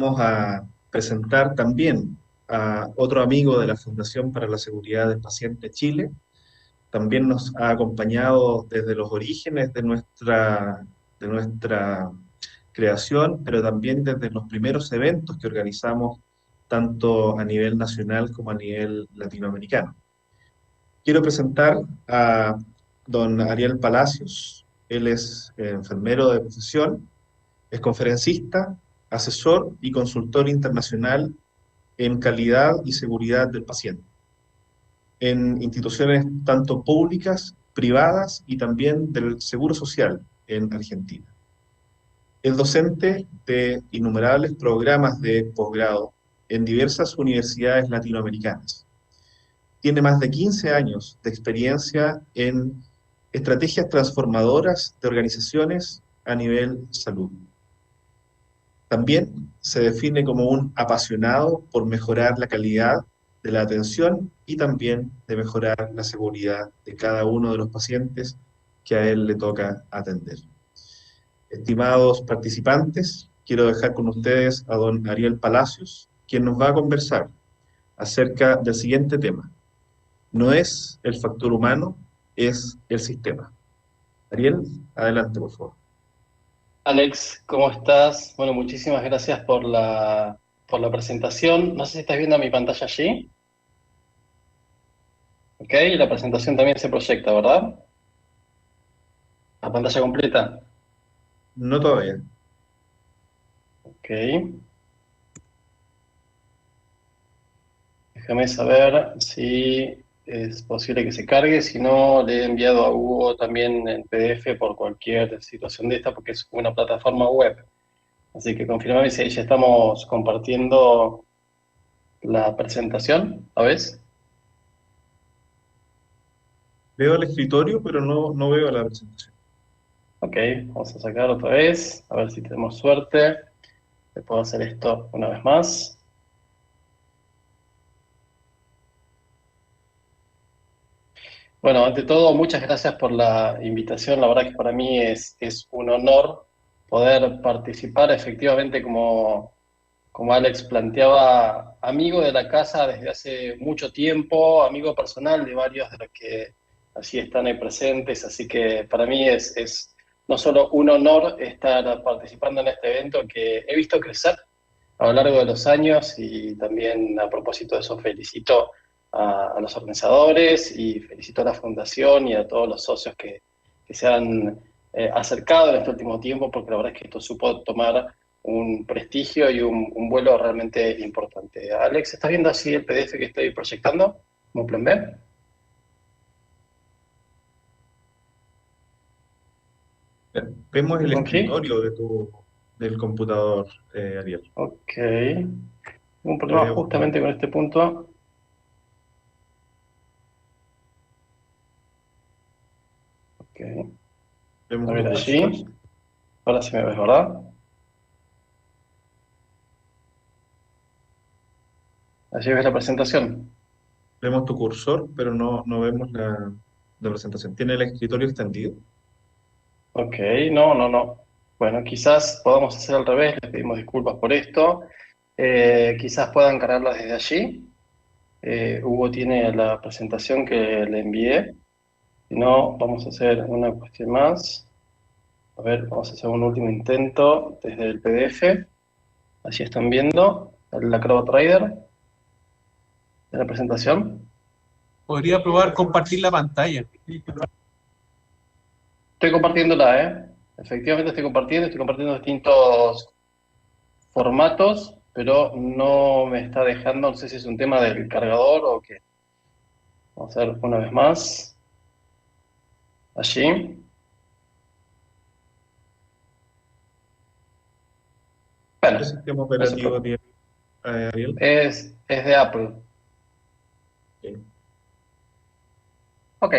Vamos a presentar también a otro amigo de la Fundación para la Seguridad del Paciente Chile. También nos ha acompañado desde los orígenes de nuestra creación, pero también desde los primeros eventos que organizamos tanto a nivel nacional como a nivel latinoamericano. Quiero presentar a don Ariel Palacios. Él es enfermero de profesión, es conferencista, asesor y consultor internacional en calidad y seguridad del paciente, en instituciones tanto públicas, privadas y también del Seguro Social en Argentina. Es docente de innumerables programas de posgrado en diversas universidades latinoamericanas. Tiene más de 15 años de experiencia en estrategias transformadoras de organizaciones a nivel salud. También se define como un apasionado por mejorar la calidad de la atención y también de mejorar la seguridad de cada uno de los pacientes que a él le toca atender. Estimados participantes, quiero dejar con ustedes a don Ariel Palacios, quien nos va a conversar acerca del siguiente tema. No es el factor humano, es el sistema. Ariel, adelante, por favor. Alex, ¿cómo estás? Bueno, muchísimas gracias por la presentación. No sé si estás viendo mi pantalla allí. Ok, la presentación también se proyecta, ¿verdad? La pantalla completa. No todavía. Ok, déjame saber si es posible que se cargue. Si no, le he enviado a Hugo también el PDF por cualquier situación de esta, porque es una plataforma web. Así que confirmame si ahí ya estamos compartiendo la presentación, ¿sabes? Veo el escritorio, pero no veo la presentación. Ok, vamos a sacar otra vez, a ver si tenemos suerte. Le puedo hacer esto una vez más. Bueno, ante todo, muchas gracias por la invitación. La verdad que para mí es un honor poder participar efectivamente como Alex planteaba, amigo de la casa desde hace mucho tiempo, amigo personal de varios de los que así están ahí presentes, así que para mí es no solo un honor estar participando en este evento que he visto crecer a lo largo de los años y también a propósito de eso felicito a los organizadores y felicito a la fundación y a todos los socios que se han acercado en este último tiempo porque la verdad es que esto supo tomar un prestigio y un vuelo realmente importante. Alex, ¿estás viendo así el PDF que estoy proyectando como plan B? Vemos el ¿Ok? escritorio del computador, Ariel. Ok. Un Lo problema veo. justamente con este punto. Ok. A Vemos tu ver cursor. allí. Ahora sí me ves, ¿verdad? Allí ves la presentación. Vemos tu cursor, pero no vemos la presentación. ¿Tiene el escritorio extendido? Ok, no, no, no. Bueno, quizás podamos hacer al revés, les pedimos disculpas por esto. Quizás puedan cargarla desde allí. Hugo tiene la presentación que le envié. Si no, vamos a hacer una cuestión más. A ver, vamos a hacer un último intento desde el PDF. Así están viendo el Acrobat Rider de la presentación. Podría probar compartir la pantalla. Estoy compartiéndola, ¿eh? Efectivamente estoy compartiendo distintos formatos, pero no me está dejando, no sé si es un tema del cargador o qué. Vamos a ver una vez más. Allí. ¿Qué Bueno, sistema no se operativo preocupe. tiene, Ariel? Es de Apple. Ok. Ok,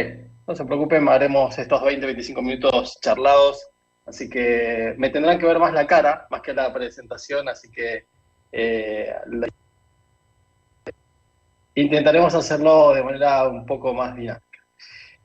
no se preocupen, haremos estos 20-25 minutos charlados, así que me tendrán que ver más la cara, más que la presentación, así que intentaremos hacerlo de manera un poco más dinámica.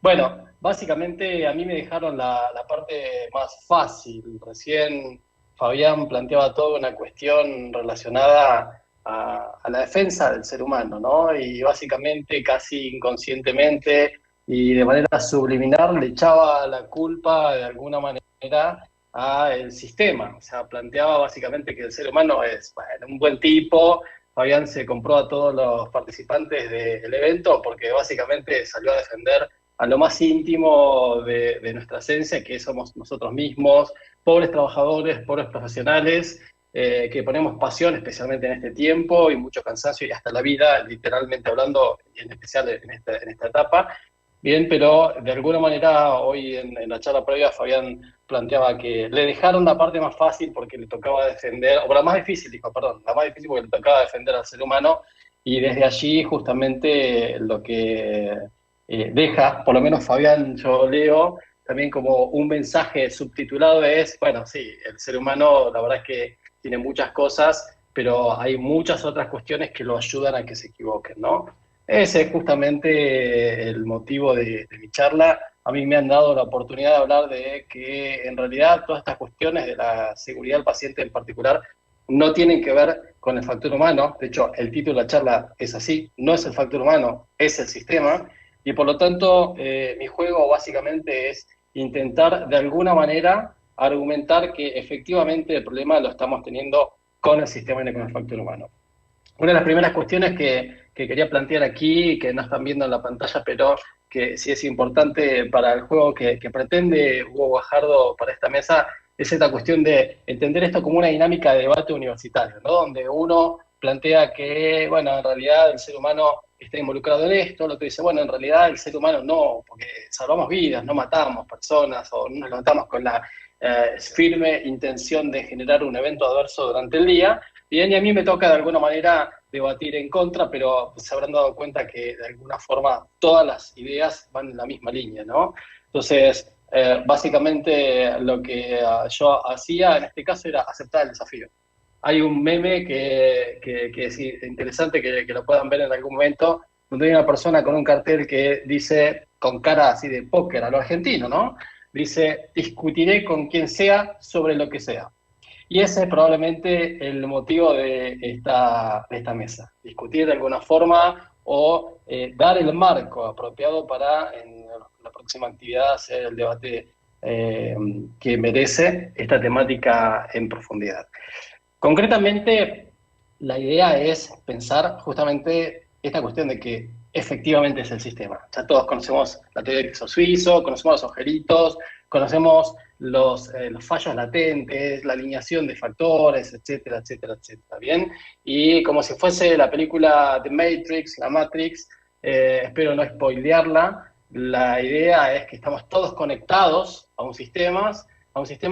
Bueno, básicamente a mí me dejaron la parte más fácil. Recién Fabián planteaba toda una cuestión relacionada a la defensa del ser humano, ¿no? Y básicamente, casi inconscientemente y de manera subliminar, le echaba la culpa de alguna manera al sistema. O sea, planteaba básicamente que el ser humano es, bueno, un buen tipo. Fabián se compró a todos los participantes del evento porque básicamente salió a defender a lo más íntimo de nuestra esencia, que somos nosotros mismos, pobres trabajadores, pobres profesionales, que ponemos pasión, especialmente en este tiempo, y mucho cansancio, y hasta la vida, literalmente hablando, y en especial en esta etapa. Bien, pero de alguna manera hoy en la charla previa Fabián planteaba que le dejaron la parte más fácil porque le tocaba defender, o la más difícil, dijo, perdón, la más difícil porque le tocaba defender al ser humano, y desde allí justamente lo que deja, por lo menos Fabián, yo leo, también como un mensaje subtitulado es, bueno, sí, el ser humano la verdad es que tiene muchas cosas, pero hay muchas otras cuestiones que lo ayudan a que se equivoquen, ¿no? Ese es justamente el motivo de mi charla. A mí me han dado la oportunidad de hablar de que en realidad todas estas cuestiones de la seguridad del paciente en particular no tienen que ver con el factor humano. De hecho, el título de la charla es así, no es el factor humano, es el sistema. Y por lo tanto, mi juego básicamente es intentar de alguna manera argumentar que efectivamente el problema lo estamos teniendo con el sistema y no con el factor humano. Una de las primeras cuestiones que quería plantear aquí, que no están viendo en la pantalla, pero que sí es importante para el juego que pretende Hugo Guajardo para esta mesa, es esta cuestión de entender esto como una dinámica de debate universitario, ¿no? Donde uno plantea que, bueno, en realidad el ser humano está involucrado en esto, el otro dice, bueno, en realidad el ser humano no, porque salvamos vidas, no matamos personas, o no nos levantamos con la firme intención de generar un evento adverso durante el día. Bien, y a mí me toca de alguna manera debatir en contra, pero se habrán dado cuenta que de alguna forma todas las ideas van en la misma línea, ¿no? Entonces, básicamente lo que yo hacía en este caso era aceptar el desafío. Hay un meme que es interesante, que lo puedan ver en algún momento, donde hay una persona con un cartel que dice, con cara así de póker a lo argentino, ¿no? Dice, discutiré con quien sea sobre lo que sea. Y ese es probablemente el motivo de esta mesa. Discutir de alguna forma o dar el marco apropiado para en la próxima actividad hacer el debate que merece esta temática en profundidad. Concretamente, la idea es pensar justamente esta cuestión de que efectivamente es el sistema. Ya todos conocemos la teoría del queso suizo, conocemos los agujeritos, conocemos los fallos latentes, la alineación de factores, etcétera, etcétera, etcétera, ¿bien? Y como si fuese la película The Matrix, la Matrix, espero no spoilearla, la idea es que estamos todos conectados a un sistema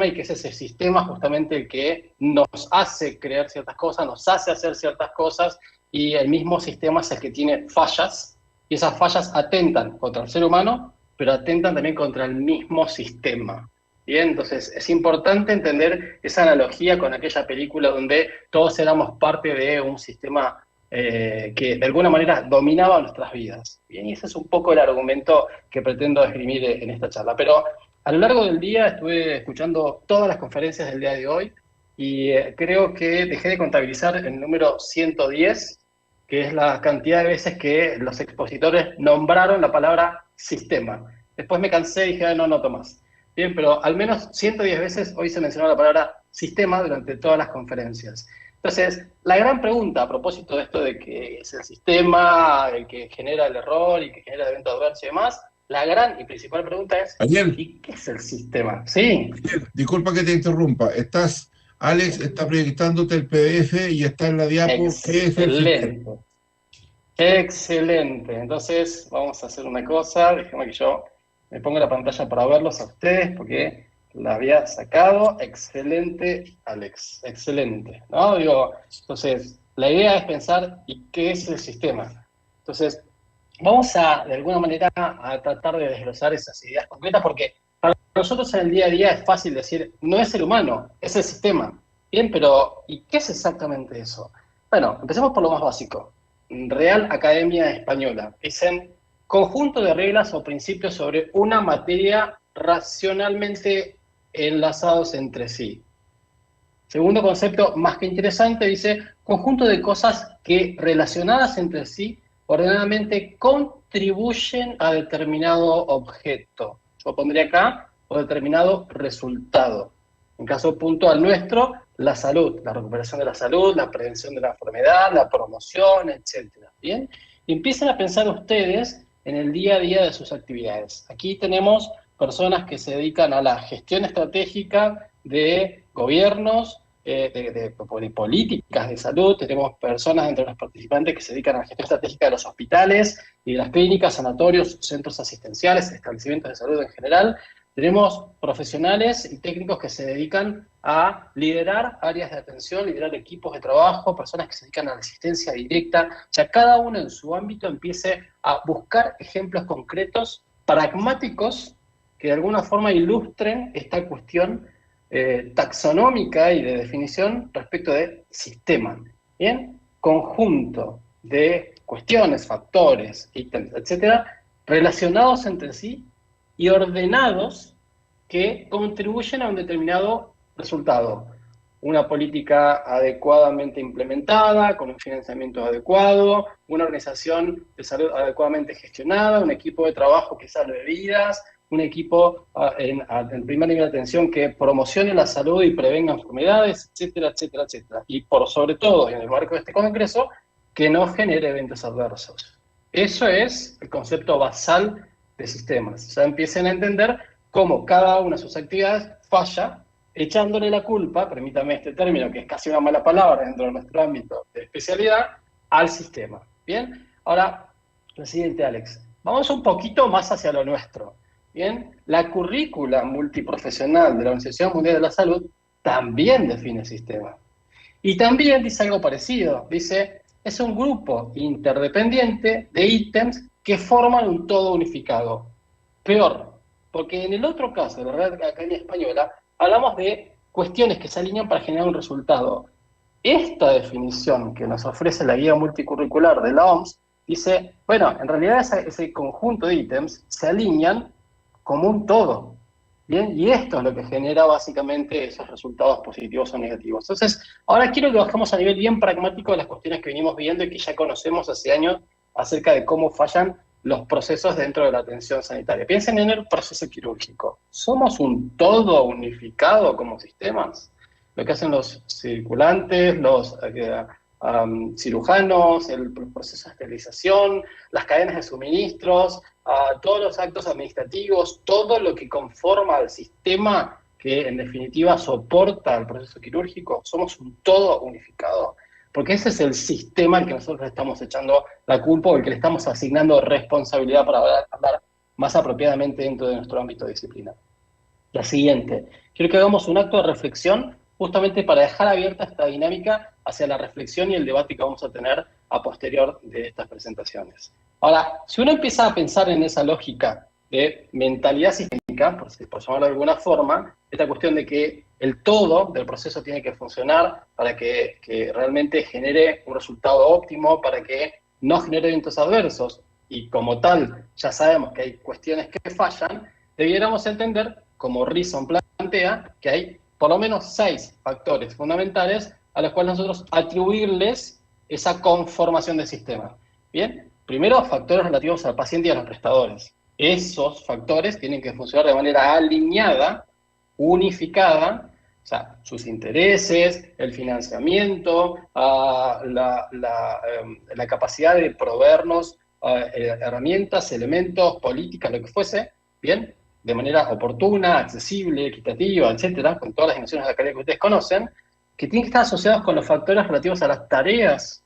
y que es ese sistema justamente el que nos hace creer ciertas cosas, nos hace hacer ciertas cosas, y el mismo sistema es el que tiene fallas, y esas fallas atentan contra el ser humano, pero atentan también contra el mismo sistema. Bien, entonces es importante entender esa analogía con aquella película donde todos éramos parte de un sistema que de alguna manera dominaba nuestras vidas. Bien, y ese es un poco el argumento que pretendo esgrimir en esta charla. Pero a lo largo del día estuve escuchando todas las conferencias del día de hoy y creo que dejé de contabilizar el número 110, que es la cantidad de veces que los expositores nombraron la palabra sistema. Después me cansé y dije, no noto más. Bien, pero al menos 110 veces hoy se mencionó la palabra sistema durante todas las conferencias. Entonces, la gran pregunta a propósito de esto de que es el sistema el que genera el error y que genera el evento adverso y demás, la gran y principal pregunta es, Ariel, ¿y qué es el sistema? Sí. Ariel, disculpa que te interrumpa. Alex está proyectándote el PDF y está en la diapo. ¿Qué es el sistema? Excelente. Excelente. Entonces, vamos a hacer una cosa. Déjame que yo me ponga la pantalla para verlos a ustedes, porque la había sacado. Excelente, Alex. Excelente. ¿No? Entonces, la idea es pensar, ¿y qué es el sistema? Entonces, vamos a, de alguna manera, a tratar de desglosar esas ideas concretas, porque para nosotros en el día a día es fácil decir, no es el humano, es el sistema. Bien, pero ¿y qué es exactamente eso? Bueno, empecemos por lo más básico. Real Academia Española. Dicen, conjunto de reglas o principios sobre una materia racionalmente enlazados entre sí. Segundo concepto, más que interesante, dice conjunto de cosas que relacionadas entre sí ordenadamente contribuyen a determinado objeto. Yo pondría acá o determinado resultado. En caso puntual nuestro, la salud, la recuperación de la salud, la prevención de la enfermedad, la promoción, etc. ¿Bien? Y empiecen a pensar ustedes en el día a día de sus actividades. Aquí tenemos personas que se dedican a la gestión estratégica de gobiernos, de políticas de salud. Tenemos personas entre los participantes que se dedican a la gestión estratégica de los hospitales y de las clínicas, sanatorios, centros asistenciales, establecimientos de salud en general. Tenemos profesionales y técnicos que se dedican a liderar áreas de atención, liderar equipos de trabajo, personas que se dedican a la asistencia directa. O sea, cada uno en su ámbito empiece a buscar ejemplos concretos, pragmáticos, que de alguna forma ilustren esta cuestión taxonómica y de definición respecto de sistema. ¿Bien? Conjunto de cuestiones, factores, ítems, etcétera, relacionados entre sí y ordenados que contribuyen a un determinado resultado. Una política adecuadamente implementada, con un financiamiento adecuado, una organización de salud adecuadamente gestionada, un equipo de trabajo que salve vidas, un equipo en primer nivel de atención que promocione la salud y prevenga enfermedades, etcétera, etcétera, etcétera. Y por sobre todo, en el marco de este congreso, que no genere eventos adversos. Eso es el concepto basal de sistemas. Ya empiecen a entender cómo cada una de sus actividades falla, echándole la culpa, permítame este término que es casi una mala palabra dentro de nuestro ámbito de especialidad, al sistema. ¿Bien? Ahora, lo siguiente, Alex. Vamos un poquito más hacia lo nuestro. ¿Bien? La currícula multiprofesional de la Organización Mundial de la Salud también define sistema. Y también dice algo parecido. Dice, es un grupo interdependiente de ítems que forman un todo unificado. Peor, porque en el otro caso de la Real Academia Española hablamos de cuestiones que se alinean para generar un resultado. Esta definición que nos ofrece la guía multicurricular de la OMS dice, bueno, en realidad ese conjunto de ítems se alinean como un todo. ¿Bien? Y esto es lo que genera básicamente esos resultados positivos o negativos. Entonces, ahora quiero que bajemos a nivel bien pragmático de las cuestiones que venimos viendo y que ya conocemos hace años acerca de cómo fallan los procesos dentro de la atención sanitaria. Piensen en el proceso quirúrgico. ¿Somos un todo unificado como sistemas? Lo que hacen los circulantes, los cirujanos, el proceso de esterilización, las cadenas de suministros, todos los actos administrativos, todo lo que conforma al sistema que en definitiva soporta el proceso quirúrgico, somos un todo unificado. Porque ese es el sistema al que nosotros estamos echando la culpa o al que le estamos asignando responsabilidad para hablar más apropiadamente dentro de nuestro ámbito disciplinar. La siguiente, quiero que hagamos un acto de reflexión justamente para dejar abierta esta dinámica hacia la reflexión y el debate que vamos a tener a posterior de estas presentaciones. Ahora, si uno empieza a pensar en esa lógica de mentalidad sistémica, por llamarlo de alguna forma, esta cuestión de que el todo del proceso tiene que funcionar para que realmente genere un resultado óptimo, para que no genere eventos adversos, y como tal ya sabemos que hay cuestiones que fallan, debiéramos entender, como Reason plantea, que hay por lo menos 6 factores fundamentales a los cuales nosotros atribuirles esa conformación del sistema. Bien, primero factores relativos al paciente y a los prestadores. Esos factores tienen que funcionar de manera alineada, unificada, o sea, sus intereses, el financiamiento, la capacidad de proveernos herramientas, elementos, políticas, lo que fuese, bien, de manera oportuna, accesible, equitativa, etcétera, con todas las dimensiones de la calidad que ustedes conocen, que tienen que estar asociados con los factores relativos a las tareas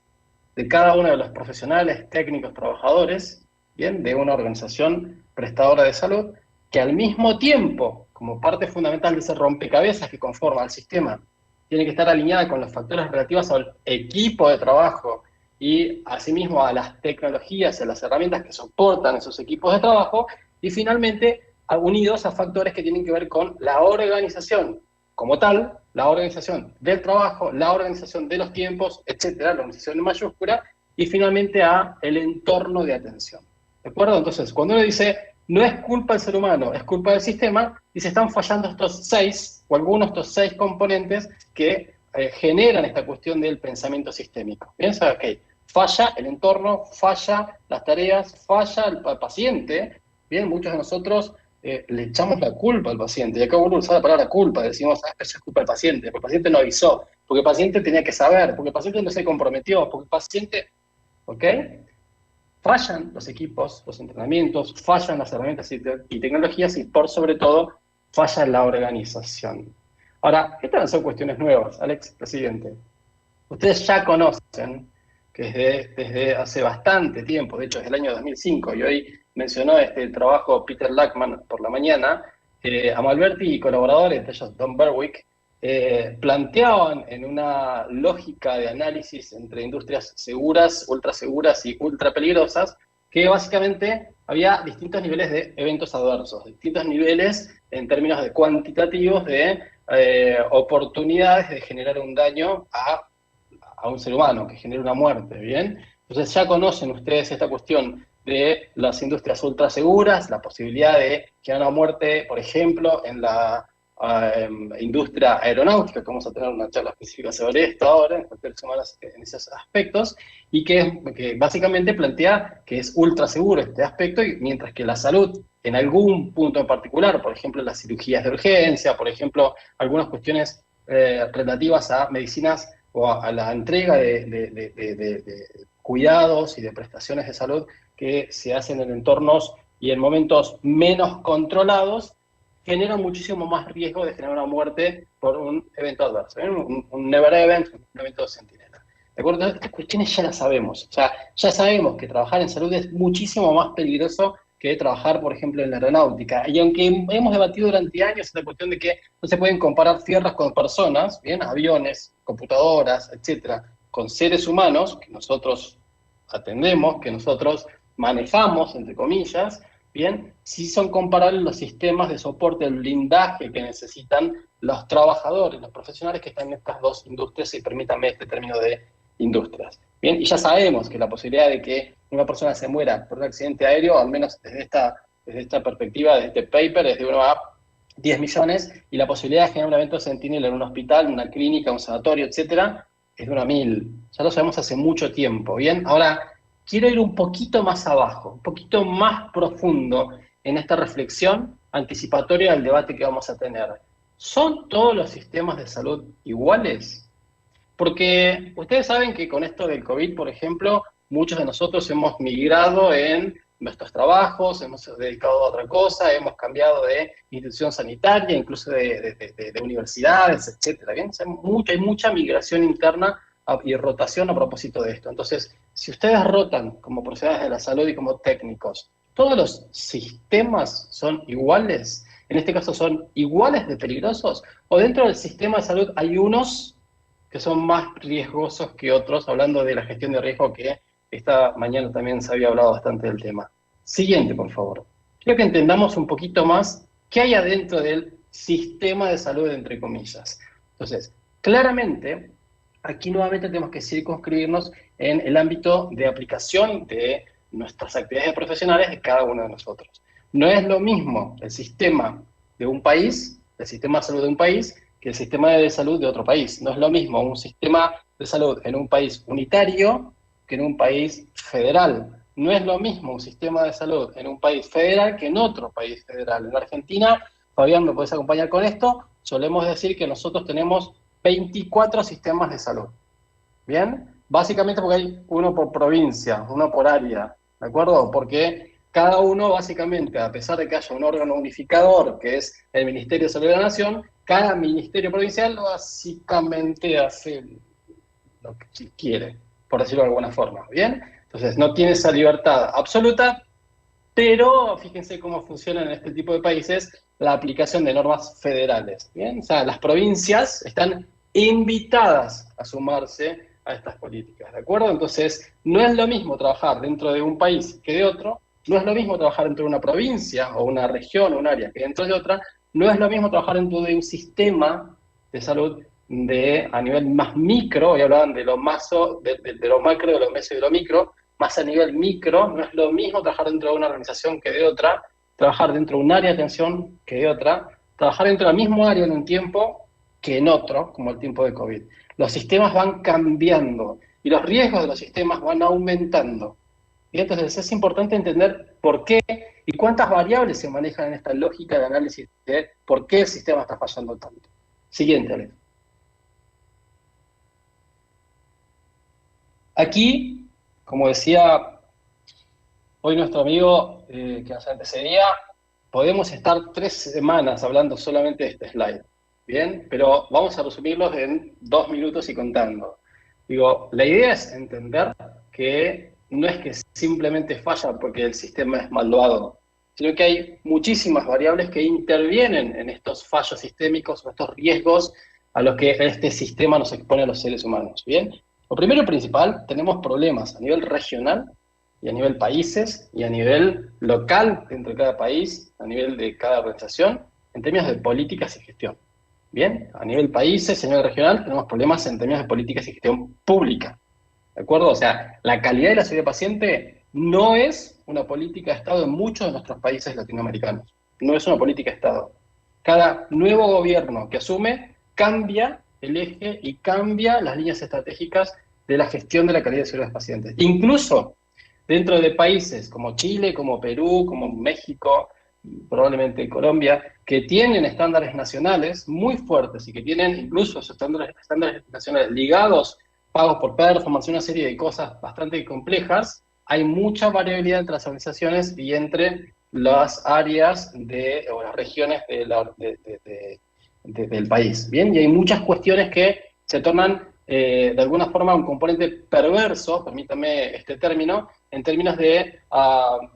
de cada uno de los profesionales, técnicos, trabajadores, bien, de una organización prestadora de salud, que al mismo tiempo, como parte fundamental de ese rompecabezas que conforma el sistema, tiene que estar alineada con los factores relativos al equipo de trabajo y asimismo a las tecnologías y a las herramientas que soportan esos equipos de trabajo, y finalmente unidos a factores que tienen que ver con la organización como tal, la organización del trabajo, la organización de los tiempos, etcétera, la organización en mayúscula, y finalmente a el entorno de atención. ¿De acuerdo? Entonces, cuando uno dice, no es culpa del ser humano, es culpa del sistema, y se están fallando estos 6, o algunos de estos 6 componentes que generan esta cuestión del pensamiento sistémico. Piensa, ok, falla el entorno, falla las tareas, falla el paciente. Bien, muchos de nosotros le echamos la culpa al paciente, y acá vuelvo a usar la palabra culpa, decimos, eso es culpa del paciente, porque el paciente no avisó, porque el paciente tenía que saber, porque el paciente no se comprometió, porque el paciente, ¿ok? Fallan los equipos, los entrenamientos, fallan las herramientas y tecnologías, y por sobre todo, falla la organización. Ahora, estas no son cuestiones nuevas, Alex, presidente. Ustedes ya conocen que desde hace bastante tiempo, de hecho desde el año 2005, y hoy mencionó el trabajo Peter Lackman por la mañana, Amalberti y colaboradores, entre ellos Don Berwick, planteaban en una lógica de análisis entre industrias seguras y ultra peligrosas, que básicamente había distintos niveles de eventos adversos, distintos niveles en términos de cuantitativos de oportunidades de generar un daño a un ser humano, que genere una muerte, ¿bien? Entonces ya conocen ustedes esta cuestión de las industrias ultra seguras, la posibilidad de generar una muerte, por ejemplo, en la industria aeronáutica, que vamos a tener una charla específica sobre esto ahora, en cuestiones humanas en esos aspectos, y que básicamente plantea que es ultra seguro este aspecto, y mientras que la salud, en algún punto en particular, por ejemplo, las cirugías de urgencia, por ejemplo, algunas cuestiones relativas a medicinas o a la entrega de cuidados y de prestaciones de salud que se hacen en entornos y en momentos menos controlados, genera muchísimo más riesgo de generar una muerte por un evento adverso, ¿eh? un never event, un evento de centinela. ¿De acuerdo? Estas cuestiones ya las sabemos. O sea, ya sabemos que trabajar en salud es muchísimo más peligroso que trabajar, por ejemplo, en la aeronáutica. Y aunque hemos debatido durante años esta cuestión de que no se pueden comparar tierras con personas, bien, aviones, computadoras, etcétera, con seres humanos que nosotros atendemos, que nosotros manejamos, entre comillas, bien, sí son comparables los sistemas de soporte, el blindaje que necesitan los trabajadores, los profesionales que están en estas dos industrias, y permítanme este término de industrias. Bien, y ya sabemos que la posibilidad de que una persona se muera por un accidente aéreo, al menos desde esta perspectiva, desde este paper, es de 1 a 10 millones, y la posibilidad de generar un evento sentinel en un hospital, en una clínica, un sanatorio, etcétera, es de 1 a 1000. Ya lo sabemos hace mucho tiempo, ¿bien? Ahora, quiero ir un poquito más abajo, un poquito más profundo en esta reflexión anticipatoria del debate que vamos a tener. ¿Son todos los sistemas de salud iguales? Porque ustedes saben que con esto del COVID, por ejemplo, muchos de nosotros hemos migrado en nuestros trabajos, hemos dedicado a otra cosa, hemos cambiado de institución sanitaria, incluso de universidades, etcétera. ¿Bien? Hay mucha migración interna y rotación a propósito de esto. Entonces, si ustedes rotan como profesionales de la salud y como técnicos, ¿todos los sistemas son iguales? En este caso, ¿son iguales de peligrosos? ¿O dentro del sistema de salud hay unos que son más riesgosos que otros, hablando de la gestión de riesgo, que esta mañana también se había hablado bastante del tema? Siguiente, por favor. Quiero que entendamos un poquito más qué hay adentro del sistema de salud, entre comillas. Entonces, claramente, aquí nuevamente tenemos que circunscribirnos en el ámbito de aplicación de nuestras actividades profesionales de cada uno de nosotros. No es lo mismo el sistema de un país, el sistema de salud de un país, que el sistema de salud de otro país. No es lo mismo un sistema de salud en un país unitario que en un país federal. No es lo mismo un sistema de salud en un país federal que en otro país federal. En Argentina, Fabián, ¿me puedes acompañar con esto? Solemos decir que nosotros tenemos 24 sistemas de salud. ¿Bien? Básicamente porque hay uno por provincia, uno por área, ¿de acuerdo? Porque cada uno, básicamente, a pesar de que haya un órgano unificador, que es el Ministerio de Salud de la Nación, cada ministerio provincial básicamente hace lo que quiere, por decirlo de alguna forma, ¿bien? Entonces, no tiene esa libertad absoluta, pero fíjense cómo funciona en este tipo de países la aplicación de normas federales, ¿bien? O sea, las provincias están invitadas a sumarse a estas políticas, ¿de acuerdo? Entonces, no es lo mismo trabajar dentro de un país que de otro, no es lo mismo trabajar dentro de una provincia o una región o un área que dentro de otra, no es lo mismo trabajar dentro de un sistema de salud a nivel más micro, y hablaban de lo macro, de lo meso y de lo micro, más a nivel micro. No es lo mismo trabajar dentro de una organización que de otra, trabajar dentro de un área de atención que de otra, trabajar dentro del mismo área en un tiempo que en otro, como el tiempo de COVID. Los sistemas van cambiando y los riesgos de los sistemas van aumentando. Y entonces es importante entender por qué y cuántas variables se manejan en esta lógica de análisis de por qué el sistema está fallando tanto. Siguiente, Alex. Aquí, como decía hoy nuestro amigo que nos antecedía, podemos estar 3 semanas hablando solamente de este slide, ¿bien? Pero vamos a resumirlos en 2 minutos y contando. Digo, la idea es entender que no es que simplemente falla porque el sistema es malvado, sino que hay muchísimas variables que intervienen en estos fallos sistémicos o estos riesgos a los que este sistema nos expone a los seres humanos, ¿bien? Lo primero y principal, tenemos problemas a nivel regional y a nivel países y a nivel local dentro de cada país, a nivel de cada organización, en términos de políticas y gestión. Bien, a nivel países y a nivel regional tenemos problemas en términos de políticas y gestión pública. ¿De acuerdo? O sea, la calidad de la seguridad del paciente no es una política de Estado en muchos de nuestros países latinoamericanos. No es una política de Estado. Cada nuevo gobierno que asume cambia el eje y cambia las líneas estratégicas de la gestión de la calidad de seguridad de los pacientes. Incluso dentro de países como Chile, como Perú, como México, probablemente Colombia, que tienen estándares nacionales muy fuertes y que tienen incluso esos estándares nacionales ligados, pagos por performance, una serie de cosas bastante complejas, hay mucha variabilidad entre las organizaciones y entre las áreas o las regiones del país, ¿bien? Y hay muchas cuestiones que se tornan de alguna forma un componente perverso, permítame este término, en términos de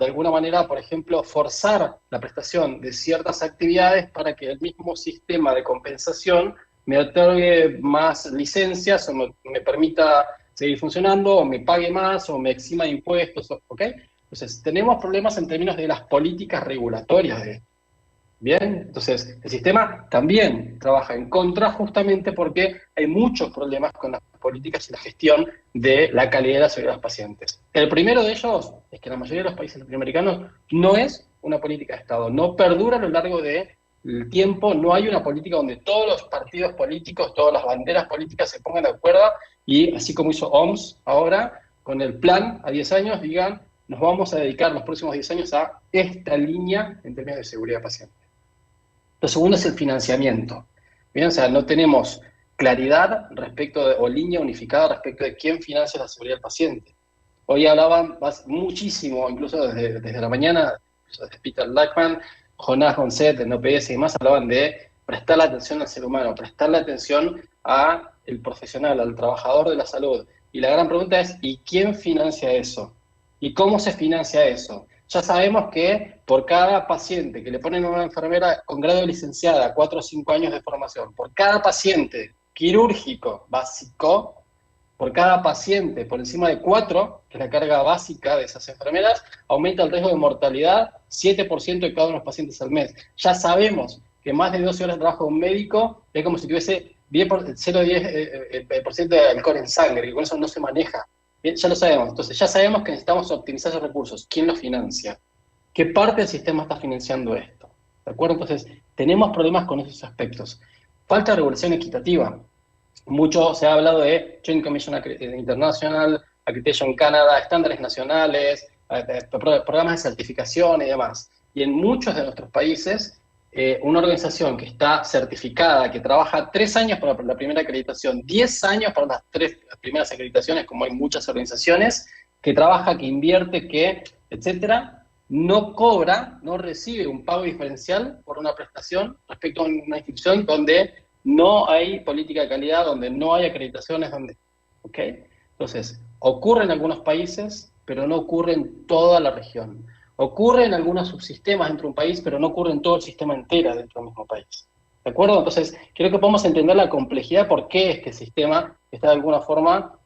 alguna manera, por ejemplo, forzar la prestación de ciertas actividades para que el mismo sistema de compensación me otorgue más licencias o me permita seguir funcionando, o me pague más, o me exima de impuestos, ¿ok? Entonces, tenemos problemas en términos de las políticas regulatorias de esto. Bien, entonces el sistema también trabaja en contra justamente porque hay muchos problemas con las políticas y la gestión de la calidad de la seguridad de los pacientes. El primero de ellos es que en la mayoría de los países latinoamericanos no es una política de Estado, no perdura a lo largo del tiempo, no hay una política donde todos los partidos políticos, todas las banderas políticas se pongan de acuerdo y así como hizo OMS ahora, con el plan a 10 años, digan, nos vamos a dedicar los próximos 10 años a esta línea en términos de seguridad de pacientes. Lo segundo es el financiamiento. Bien, o sea, no tenemos claridad o línea unificada respecto de quién financia la seguridad del paciente. Hoy hablaban muchísimo, incluso desde la mañana, desde Peter Lackman, Jonás González, de OPS y demás, hablaban de prestar la atención al ser humano, prestar la atención al profesional, al trabajador de la salud. Y la gran pregunta es, ¿y quién financia eso? ¿Y cómo se financia eso? Ya sabemos que por cada paciente que le ponen a una enfermera con grado de licenciada, 4 o 5 años de formación, por cada paciente quirúrgico básico, por cada paciente por encima de 4, que es la carga básica de esas enfermeras, aumenta el riesgo de mortalidad 7% de cada uno de los pacientes al mes. Ya sabemos que más de 12 horas de trabajo de un médico es como si tuviese 0,10% de alcohol en sangre, y con eso no se maneja. Bien, ya lo sabemos. Entonces, ya sabemos que necesitamos optimizar esos recursos. ¿Quién los financia? ¿Qué parte del sistema está financiando esto? ¿De acuerdo? Entonces, tenemos problemas con esos aspectos. Falta de regulación equitativa. Mucho se ha hablado de Joint Commission International, Accreditation Canada, estándares nacionales, programas de certificación y demás. Y en muchos de nuestros países, una organización que está certificada, que trabaja 3 años para la primera acreditación, 10 años para las 3 primeras acreditaciones, como hay muchas organizaciones, que trabaja, que invierte, que, etcétera, no cobra, no recibe un pago diferencial por una prestación respecto a una institución donde no hay política de calidad, donde no hay acreditaciones, ¿ok? Entonces, ocurre en algunos países, pero no ocurre en toda la región. Ocurre en algunos subsistemas dentro de un país, pero no ocurre en todo el sistema entero dentro del mismo país. ¿De acuerdo? Entonces, creo que podemos entender la complejidad por qué este sistema está de alguna forma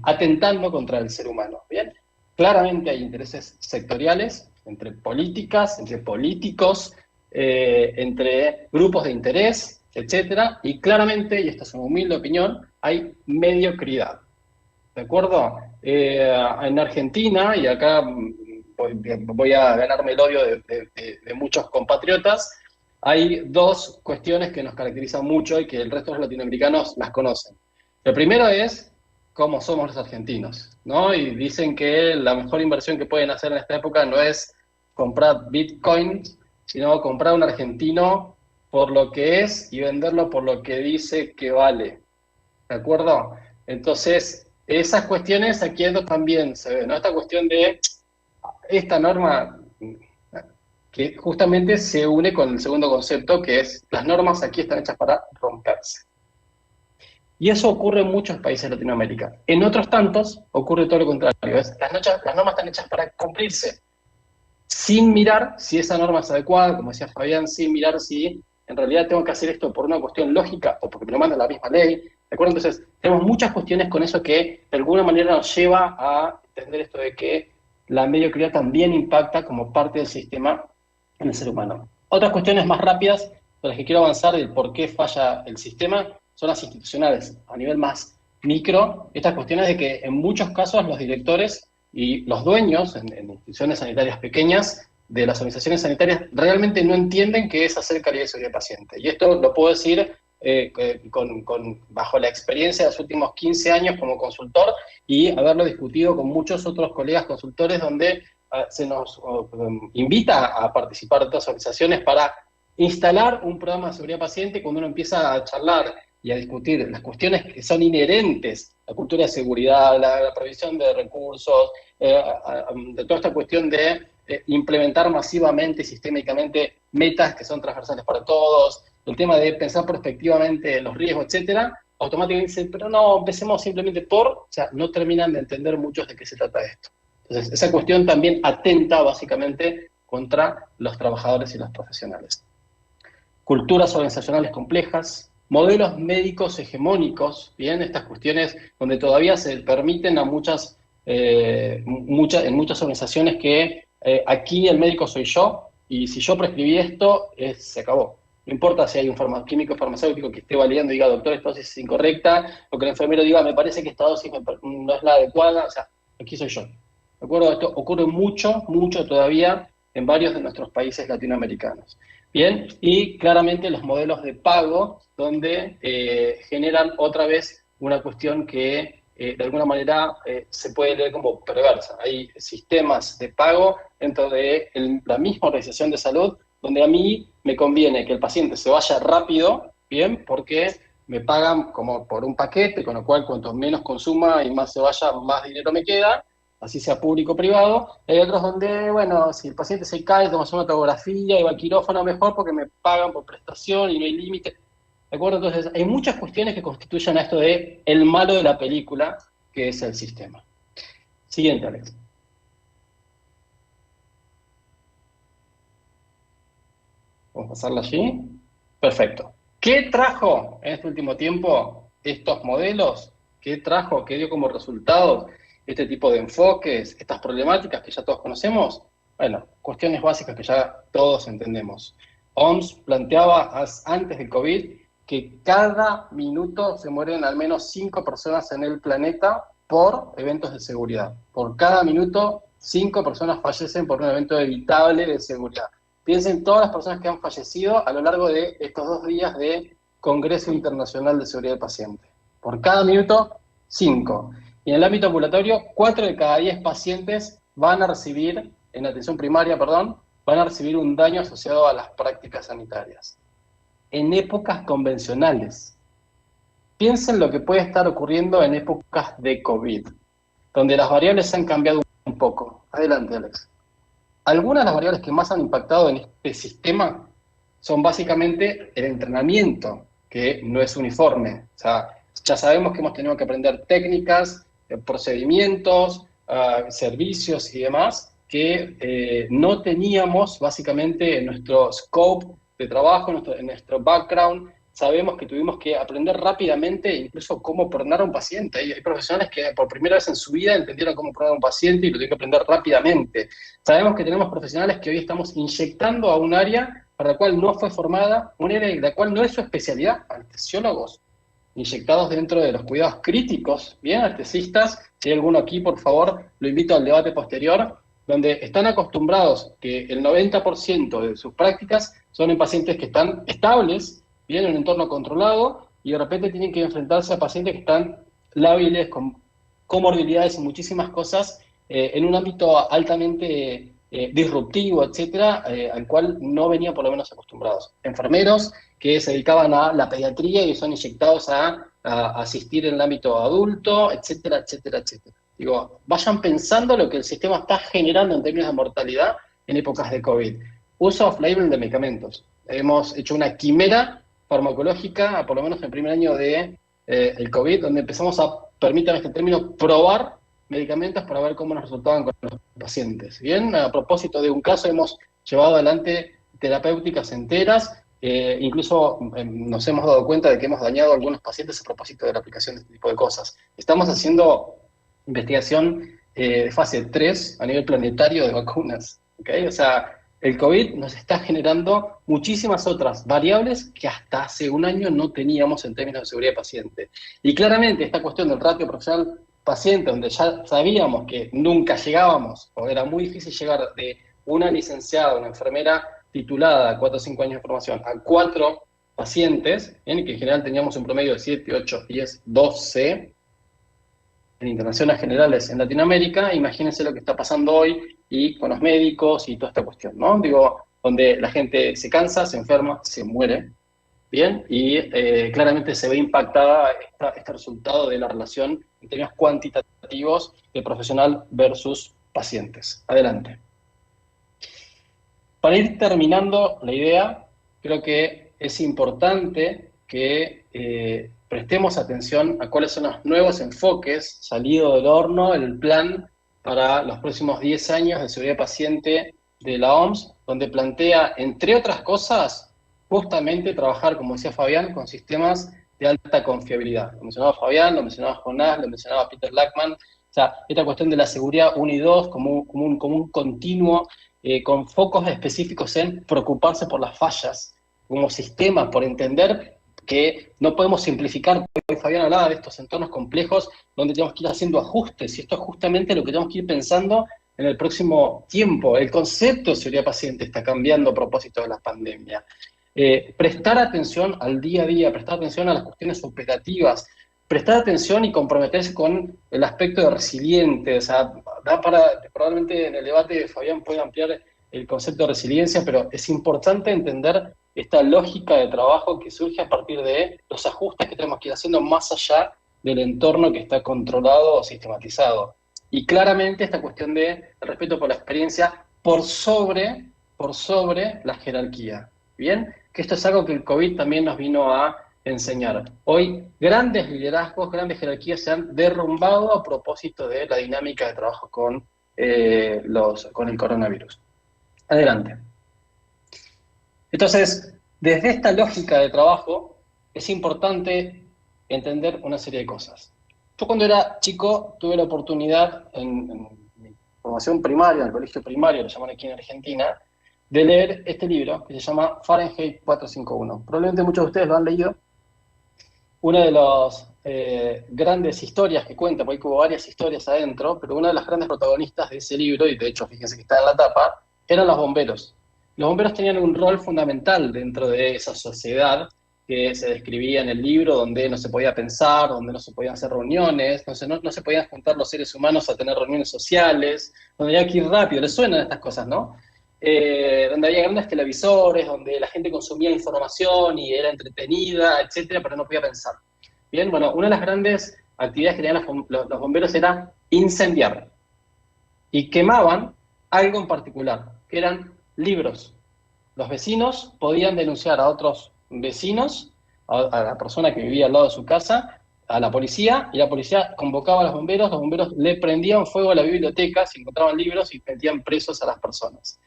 atentando contra el ser humano. ¿Bien? Claramente hay intereses sectoriales, entre políticas, entre políticos, entre grupos de interés, etcétera, y claramente, y esta es una humilde opinión, hay mediocridad. ¿De acuerdo? En Argentina, y acá voy a ganarme el odio de muchos compatriotas, hay dos cuestiones que nos caracterizan mucho y que el resto de los latinoamericanos las conocen. El primero es cómo somos los argentinos, ¿no? Y dicen que la mejor inversión que pueden hacer en esta época no es comprar Bitcoin, sino comprar un argentino por lo que es y venderlo por lo que dice que vale. ¿De acuerdo? Entonces, esas cuestiones aquí también se ven, ¿no? Esta cuestión de esta norma que justamente se une con el segundo concepto, que es las normas aquí están hechas para romperse. Y eso ocurre en muchos países de Latinoamérica. En otros tantos ocurre todo lo contrario. Las normas están hechas para cumplirse, sin mirar si esa norma es adecuada, como decía Fabián, sin mirar si en realidad tengo que hacer esto por una cuestión lógica o porque me lo manda la misma ley. ¿De acuerdo? Entonces, tenemos muchas cuestiones con eso que de alguna manera nos lleva a entender esto de que la mediocridad también impacta como parte del sistema en el ser humano. Otras cuestiones más rápidas, por las que quiero avanzar del por qué falla el sistema, son las institucionales. A nivel más micro, estas cuestiones de que en muchos casos los directores y los dueños en instituciones sanitarias pequeñas de las organizaciones sanitarias realmente no entienden qué es hacer calidad y seguridad del paciente. Y esto lo puedo decir bajo la experiencia de los últimos 15 años como consultor y haberlo discutido con muchos otros colegas consultores donde se nos invita a participar de otras organizaciones para instalar un programa de seguridad paciente. Cuando uno empieza a charlar y a discutir las cuestiones que son inherentes, la cultura de seguridad, la provisión de recursos, de toda esta cuestión de implementar masivamente y sistémicamente metas que son transversales para todos, el tema de pensar prospectivamente los riesgos, etcétera, automáticamente dicen, pero no, empecemos simplemente o sea, no terminan de entender muchos de qué se trata esto. Entonces, esa cuestión también atenta básicamente contra los trabajadores y los profesionales. Culturas organizacionales complejas, modelos médicos hegemónicos, bien, estas cuestiones donde todavía se permiten a en muchas organizaciones que aquí el médico soy yo, y si yo prescribí esto, se acabó. No importa si hay un químico farmacéutico que esté validando y diga, doctor, esta dosis es incorrecta, o que el enfermero diga, me parece que esta dosis no es la adecuada, o sea, aquí soy yo. ¿De acuerdo? Esto ocurre mucho todavía en varios de nuestros países latinoamericanos. Bien, y claramente los modelos de pago, donde generan otra vez una cuestión que de alguna manera se puede leer como perversa. Hay sistemas de pago dentro de la misma organización de salud, donde a mí me conviene que el paciente se vaya rápido, bien, porque me pagan como por un paquete, con lo cual cuanto menos consuma y más se vaya, más dinero me queda, así sea público o privado. Hay otros donde, bueno, si el paciente se cae, tomas una tomografía y va al quirófano mejor porque me pagan por prestación y no hay límite. ¿De acuerdo? Entonces, hay muchas cuestiones que constituyen a esto de el malo de la película, que es el sistema. Siguiente, Alex. Vamos a pasarla allí. Perfecto. ¿Qué trajo en este último tiempo estos modelos? ¿Qué trajo, qué dio como resultado este tipo de enfoques, estas problemáticas que ya todos conocemos? Bueno, cuestiones básicas que ya todos entendemos. OMS planteaba antes del COVID que cada minuto se mueren al menos 5 personas en el planeta por eventos de seguridad. Por cada minuto, 5 personas fallecen por un evento evitable de seguridad. Piensen todas las personas que han fallecido a lo largo de estos 2 días de Congreso Internacional de Seguridad del Paciente. Por cada minuto, 5. Y en el ámbito ambulatorio, 4 de cada 10 pacientes van a recibir, en atención primaria, van a recibir un daño asociado a las prácticas sanitarias. En épocas convencionales. Piensen lo que puede estar ocurriendo en épocas de COVID, donde las variables han cambiado un poco. Adelante, Alex. Algunas de las variables que más han impactado en este sistema son básicamente el entrenamiento, que no es uniforme. O sea, ya sabemos que hemos tenido que aprender técnicas, procedimientos, servicios y demás, que no teníamos básicamente en nuestro scope de trabajo, en nuestro background. Sabemos que tuvimos que aprender rápidamente incluso cómo pronar a un paciente. Hay profesionales que por primera vez en su vida entendieron cómo pronar a un paciente y lo tuvieron que aprender rápidamente. Sabemos que tenemos profesionales que hoy estamos inyectando a un área para la cual no fue formada, un área de la cual no es su especialidad, anestesiólogos, inyectados dentro de los cuidados críticos, bien, anestesistas. Si hay alguno aquí, por favor, lo invito al debate posterior, donde están acostumbrados que el 90% de sus prácticas son en pacientes que están estables, bien en un entorno controlado, y de repente tienen que enfrentarse a pacientes que están lábiles, con comorbilidades y muchísimas cosas, en un ámbito altamente disruptivo, etcétera, al cual no venían por lo menos acostumbrados. Enfermeros que se dedicaban a la pediatría y son inyectados a asistir en el ámbito adulto, etcétera, etcétera, etcétera. Digo, vayan pensando lo que el sistema está generando en términos de mortalidad en épocas de COVID. Uso off-label de medicamentos. Hemos hecho una quimera farmacológica, por lo menos en el primer año de el COVID, donde empezamos a, permítanme este término, probar medicamentos para ver cómo nos resultaban con los pacientes. Bien, a propósito de un caso, hemos llevado adelante terapéuticas enteras, incluso nos hemos dado cuenta de que hemos dañado a algunos pacientes a propósito de la aplicación de este tipo de cosas. Estamos haciendo investigación de fase 3 a nivel planetario de vacunas, ¿okay? O sea, el COVID nos está generando muchísimas otras variables que hasta hace un año no teníamos en términos de seguridad de paciente. Y claramente esta cuestión del ratio profesional paciente, donde ya sabíamos que nunca llegábamos, o era muy difícil llegar de una licenciada, una enfermera titulada, 4 o 5 años de formación, a 4 pacientes, que en general teníamos un promedio de 7, 8, 10, 12, en internaciones generales en Latinoamérica. Imagínense lo que está pasando hoy y con los médicos y toda esta cuestión, ¿no? Digo, donde la gente se cansa, se enferma, se muere, ¿bien? Y claramente se ve impactada este resultado de la relación en términos cuantitativos de profesional versus pacientes. Adelante. Para ir terminando la idea, creo que es importante que prestemos atención a cuáles son los nuevos enfoques salido del horno, el plan para los próximos 10 años de seguridad paciente de la OMS, donde plantea, entre otras cosas, justamente trabajar, como decía Fabián, con sistemas de alta confiabilidad. Lo mencionaba Fabián, lo mencionaba Jonás, lo mencionaba Peter Lackman. O sea, esta cuestión de la seguridad 1 y 2 como un continuo, con focos específicos en preocuparse por las fallas como sistema, por entender que no podemos simplificar. Hoy Fabián hablaba de estos entornos complejos donde tenemos que ir haciendo ajustes, y esto es justamente lo que tenemos que ir pensando en el próximo tiempo. El concepto de seguridad paciente está cambiando a propósito de la pandemia. Prestar atención al día a día, prestar atención a las cuestiones operativas, prestar atención y comprometerse con el aspecto de resiliente. O sea, probablemente en el debate Fabián puede ampliar el concepto de resiliencia, pero es importante entender esta lógica de trabajo que surge a partir de los ajustes que tenemos que ir haciendo más allá del entorno que está controlado o sistematizado. Y claramente esta cuestión de respeto por la experiencia por sobre la jerarquía. ¿Bien? Que esto es algo que el COVID también nos vino a enseñar. Hoy grandes liderazgos, grandes jerarquías se han derrumbado a propósito de la dinámica de trabajo con el coronavirus. Adelante. Entonces, desde esta lógica de trabajo, es importante entender una serie de cosas. Yo cuando era chico tuve la oportunidad, en mi formación primaria, en el colegio primario, lo llaman aquí en Argentina, de leer este libro que se llama Fahrenheit 451. Probablemente muchos de ustedes lo han leído. Una de las grandes historias que cuenta, porque hubo varias historias adentro, pero una de las grandes protagonistas de ese libro, y de hecho fíjense que está en la tapa, eran los bomberos. Los bomberos tenían un rol fundamental dentro de esa sociedad que se describía en el libro, donde no se podía pensar, donde no se podían hacer reuniones, no se podían juntar los seres humanos a tener reuniones sociales, donde había que ir rápido. Les suenan estas cosas, ¿no? Donde había grandes televisores, donde la gente consumía información y era entretenida, etcétera, pero no podía pensar. Bien, bueno, una de las grandes actividades que tenían los bomberos era incendiar. Y quemaban algo en particular, que eran libros. Los vecinos podían denunciar a otros vecinos, a la persona que vivía al lado de su casa, a la policía, y la policía convocaba a los bomberos le prendían fuego a la biblioteca si encontraban libros y metían presos a las personas.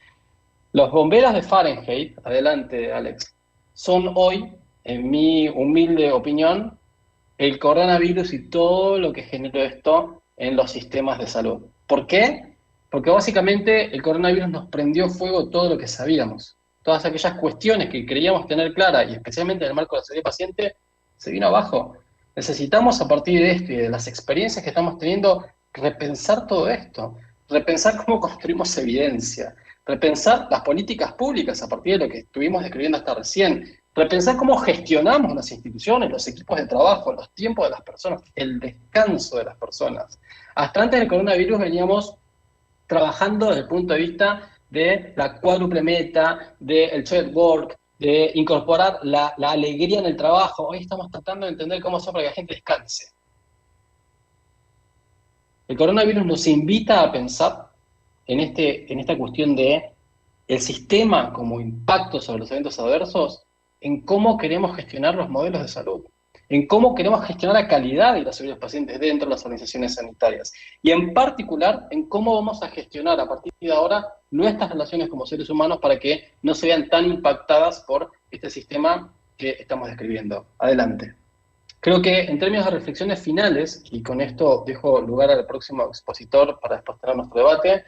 Los bomberos de Fahrenheit, adelante Alex, son hoy, en mi humilde opinión, el coronavirus y todo lo que generó esto en los sistemas de salud. ¿Por qué? Porque básicamente el coronavirus nos prendió fuego todo lo que sabíamos. Todas aquellas cuestiones que creíamos tener claras, y especialmente en el marco de la seguridad paciente, se vino abajo. Necesitamos a partir de esto y de las experiencias que estamos teniendo repensar todo esto. repensar cómo construimos evidencia, repensar las políticas públicas a partir de lo que estuvimos describiendo hasta recién, repensar cómo gestionamos las instituciones, los equipos de trabajo, los tiempos de las personas, el descanso de las personas. Hasta antes del coronavirus veníamos trabajando desde el punto de vista de la cuádruple meta, del shared work, de incorporar la alegría en el trabajo. Hoy estamos tratando de entender cómo hacer para que la gente descanse. El coronavirus nos invita a pensar en esta cuestión de el sistema como impacto sobre los eventos adversos, en cómo queremos gestionar los modelos de salud, en cómo queremos gestionar la calidad y la seguridad de los pacientes dentro de las organizaciones sanitarias, y en particular en cómo vamos a gestionar a partir de ahora nuestras relaciones como seres humanos para que no se vean tan impactadas por este sistema que estamos describiendo. Adelante. Creo que en términos de reflexiones finales, y con esto dejo lugar al próximo expositor para después tener nuestro debate,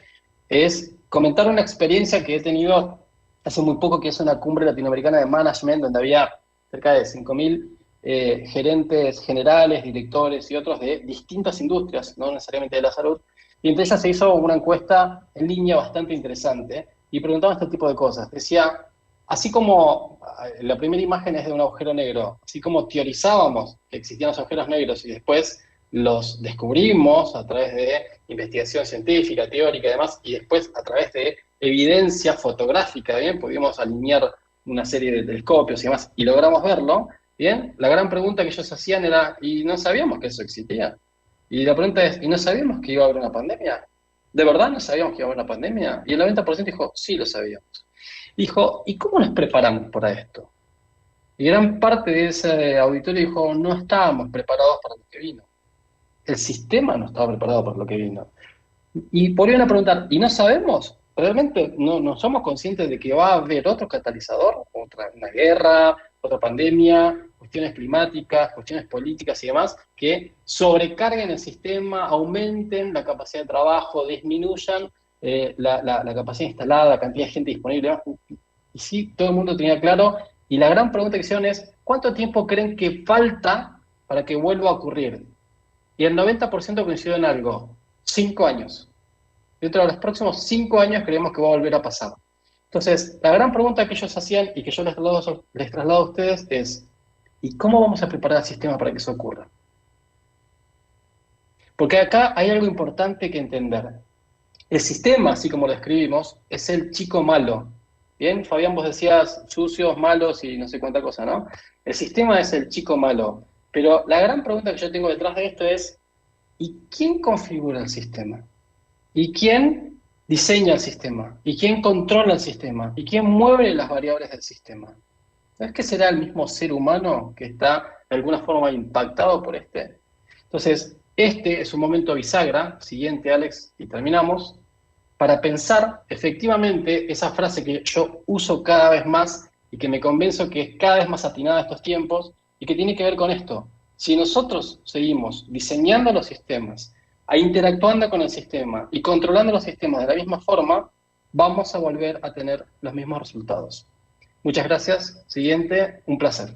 es comentar una experiencia que he tenido hace muy poco, que es una cumbre latinoamericana de management, donde había cerca de 5.000 gerentes generales, directores y otros de distintas industrias, no necesariamente de la salud, y entre ellas se hizo una encuesta en línea bastante interesante, y preguntaban este tipo de cosas. Decía, así como la primera imagen es de un agujero negro, así como teorizábamos que existían los agujeros negros y después los descubrimos a través de investigación científica, teórica y demás, y después a través de evidencia fotográfica, ¿bien? Pudimos alinear una serie de telescopios y demás, y logramos verlo, ¿bien? La gran pregunta que ellos hacían era, ¿y no sabíamos que eso existía? Y la pregunta es, ¿y no sabíamos que iba a haber una pandemia? ¿De verdad no sabíamos que iba a haber una pandemia? Y el 90% dijo, sí lo sabíamos. Dijo, ¿y cómo nos preparamos para esto? Y gran parte de ese auditorio dijo, no estábamos preparados para lo que vino. El sistema no estaba preparado para lo que vino. Y podrían preguntar, ¿y no sabemos? ¿Realmente no somos conscientes de que va a haber otro catalizador? Una guerra, otra pandemia, cuestiones climáticas, cuestiones políticas y demás, que sobrecarguen el sistema, aumenten la capacidad de trabajo, disminuyan la capacidad instalada, la cantidad de gente disponible. Y sí, todo el mundo tenía claro. Y la gran pregunta que hicieron es, ¿cuánto tiempo creen que falta para que vuelva a ocurrir? Y el 90% coincidió en algo, 5 años. Dentro de los próximos 5 años creemos que va a volver a pasar. Entonces, la gran pregunta que ellos hacían y que yo les traslado a ustedes es, ¿y cómo vamos a preparar el sistema para que eso ocurra? Porque acá hay algo importante que entender. El sistema, así como lo escribimos, es el chico malo. Bien, Fabián, vos decías sucios, malos y no sé cuánta cosa, ¿no? El sistema es el chico malo. Pero la gran pregunta que yo tengo detrás de esto es, ¿y quién configura el sistema? ¿Y quién diseña el sistema? ¿Y quién controla el sistema? ¿Y quién mueve las variables del sistema? ¿No es que será el mismo ser humano que está de alguna forma impactado por este? Entonces, este es un momento bisagra, siguiente Alex, y terminamos, para pensar efectivamente esa frase que yo uso cada vez más y que me convenzo que es cada vez más atinada a estos tiempos y que tiene que ver con esto. Si nosotros seguimos diseñando los sistemas, interactuando con el sistema y controlando los sistemas de la misma forma, vamos a volver a tener los mismos resultados. Muchas gracias. Siguiente, un placer.